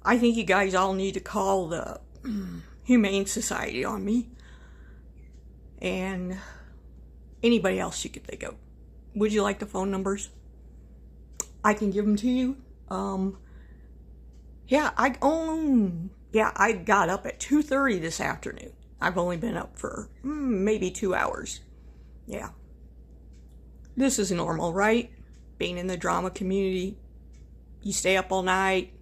I think you guys all need to call the Humane Society on me. And anybody else you could think of. Would you like the phone numbers? I can give them to you. I got up at 2:30 this afternoon. I've only been up for maybe 2 hours. Yeah. This is normal, right? Being in the drama community. You stay up all night.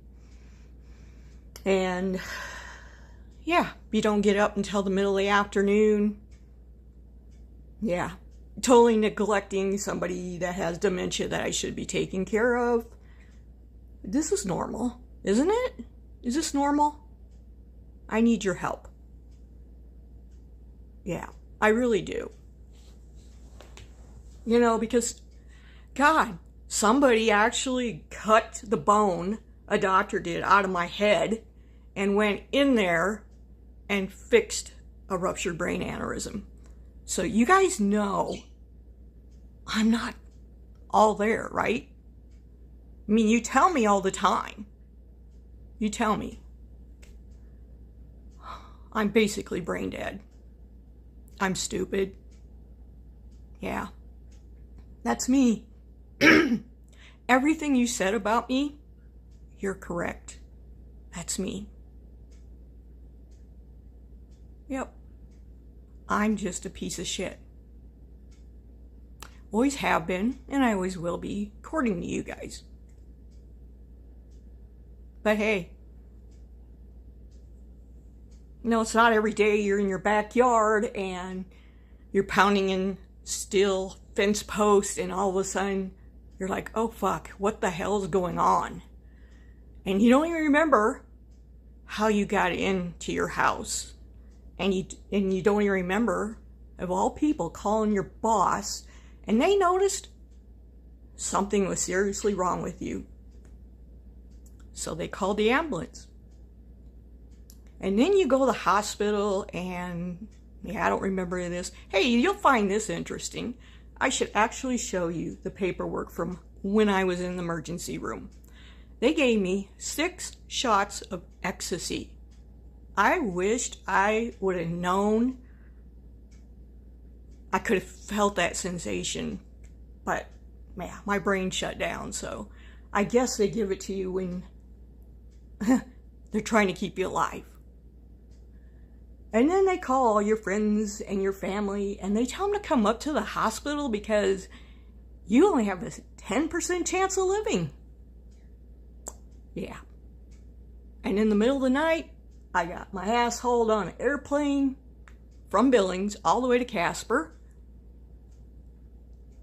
And yeah, you don't get up until the middle of the afternoon. Yeah. Totally neglecting somebody that has dementia that I should be taking care of. This is normal, isn't it? Is this normal? I need your help. Yeah, I really do. You know, because, God, somebody actually cut the bone, a doctor did, out of my head and went in there and fixed a ruptured brain aneurysm. So you guys know I'm not all there, right? I mean, you tell me all the time. You tell me. I'm basically brain dead. I'm stupid. Yeah. That's me. Everything you said about me, you're correct. That's me. Yep. I'm just a piece of shit. Always have been, and I always will be, according to you guys. But hey, no, it's not every day you're in your backyard and you're pounding in steel fence posts and all of a sudden you're like, oh fuck, what the hell is going on? And you don't even remember how you got into your house. And you don't even remember, of all people, calling your boss and they noticed something was seriously wrong with you. So they called the ambulance. And then you go to the hospital and, yeah, I don't remember this. Hey, you'll find this interesting. I should actually show you the paperwork from when I was in the emergency room. They gave me 6 shots of ecstasy. I wished I would have known. I could have felt that sensation. But, man, my brain shut down. So I guess they give it to you when they're trying to keep you alive. And then they call all your friends and your family and they tell them to come up to the hospital because you only have a 10% chance of living. Yeah. And in the middle of the night, I got my ass hauled on an airplane from Billings all the way to Casper.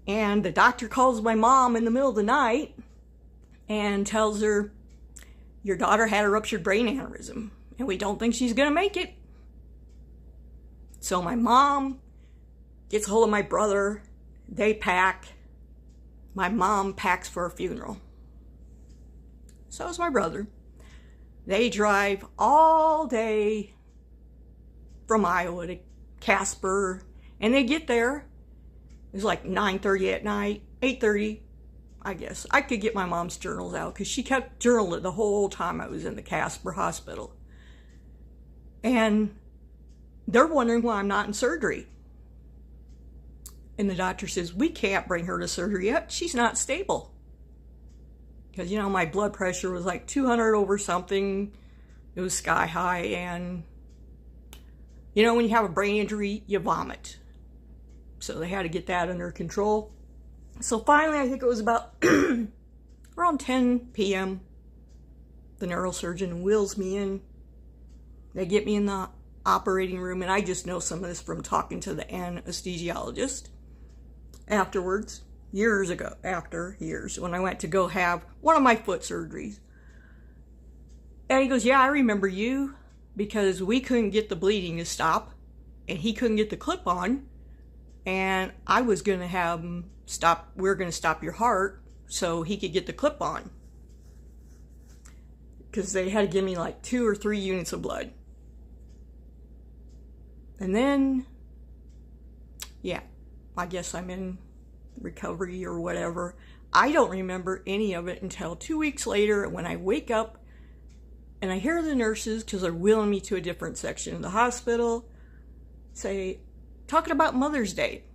And the doctor calls my mom in the middle of the night and tells her, your daughter had a ruptured brain aneurysm and we don't think she's going to make it. So my mom gets hold of my brother. They pack. My mom packs for a funeral. So is my brother. They drive all day from Iowa to Casper. And they get there. It's like 9:30 at night. 8:30, I guess. I could get my mom's journals out because she kept journaling the whole time I was in the Casper hospital. And they're wondering why I'm not in surgery. And the doctor says, we can't bring her to surgery yet. She's not stable. Because, you know, my blood pressure was like 200 over something. It was sky high. And, you know, when you have a brain injury, you vomit. So they had to get that under control. So finally, I think it was about around 10 p.m., the neurosurgeon wheels me in. They get me in the operating room, and I just know some of this from talking to the anesthesiologist afterwards, years ago, when I went to go have one of my foot surgeries. And he goes, yeah, I remember you, because we couldn't get the bleeding to stop, and he couldn't get the clip on, and I was going to have him stop, we were going to stop your heart so he could get the clip on. Because they had to give me like 2 or 3 units of blood. And then, yeah, I guess I'm in recovery or whatever. I don't remember any of it until 2 weeks later when I wake up And I hear the nurses, because they're wheeling me to a different section of the hospital, say, talking about Mother's Day.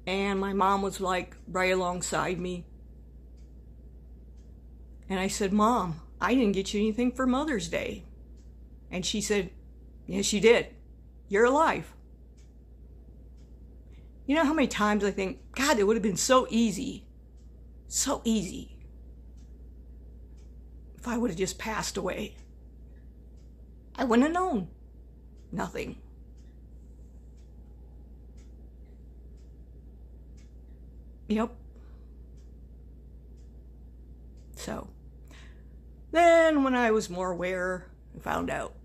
And my mom was like right alongside me. And I said, Mom, I didn't get you anything for Mother's Day. And she said, yes, you did. You're alive. You know how many times I think, God, it would have been so easy if I would have just passed away. I wouldn't have known nothing. Yep. So, then when I was more aware, I found out,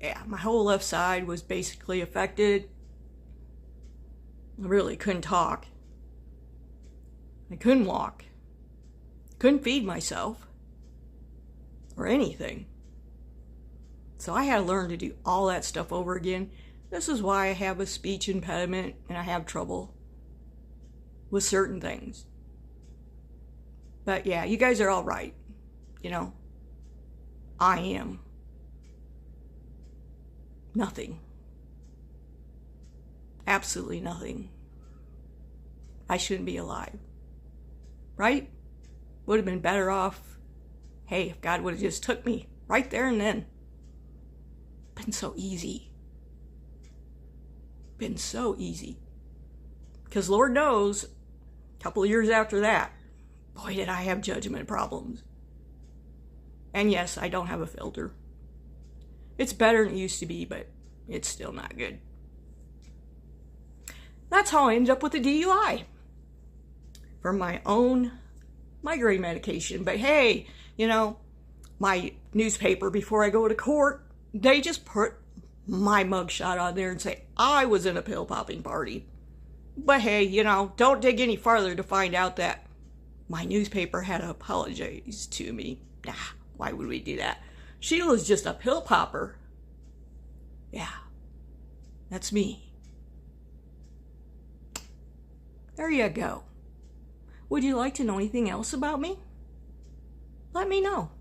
yeah, my whole left side was basically affected. I really couldn't talk. I couldn't walk. Couldn't feed myself. Or anything. So I had to learn to do all that stuff over again. This is why I have a speech impediment and I have trouble with certain things. But yeah, you guys are all right. You know, I am nothing. Absolutely nothing. I shouldn't be alive. Right? Would have been better off, hey, if God would have just took me right there and then. Been so easy. Been so easy. Because Lord knows, a couple of years after that, boy, did I have judgment problems. And yes, I don't have a filter. It's better than it used to be, but it's still not good. That's how I ended up with a DUI. For my own migraine medication. But hey, you know, my newspaper, before I go to court, they just put my mugshot on there and say I was in a pill popping party. But hey, you know, don't dig any farther to find out that my newspaper had to apologize to me. Nah, why would we do that? Sheila's just a pill popper. Yeah, that's me. There you go. Would you like to know anything else about me? Let me know.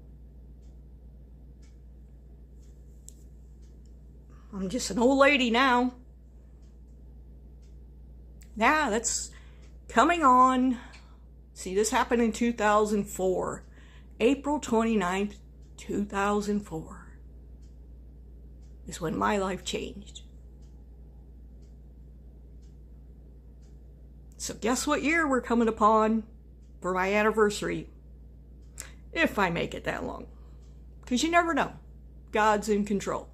I'm just an old lady now. Yeah, that's coming on. See, this happened in 2004. April 29th, 2004 is when my life changed. So guess what year we're coming upon for my anniversary? If I make it that long. Because you never know. God's in control.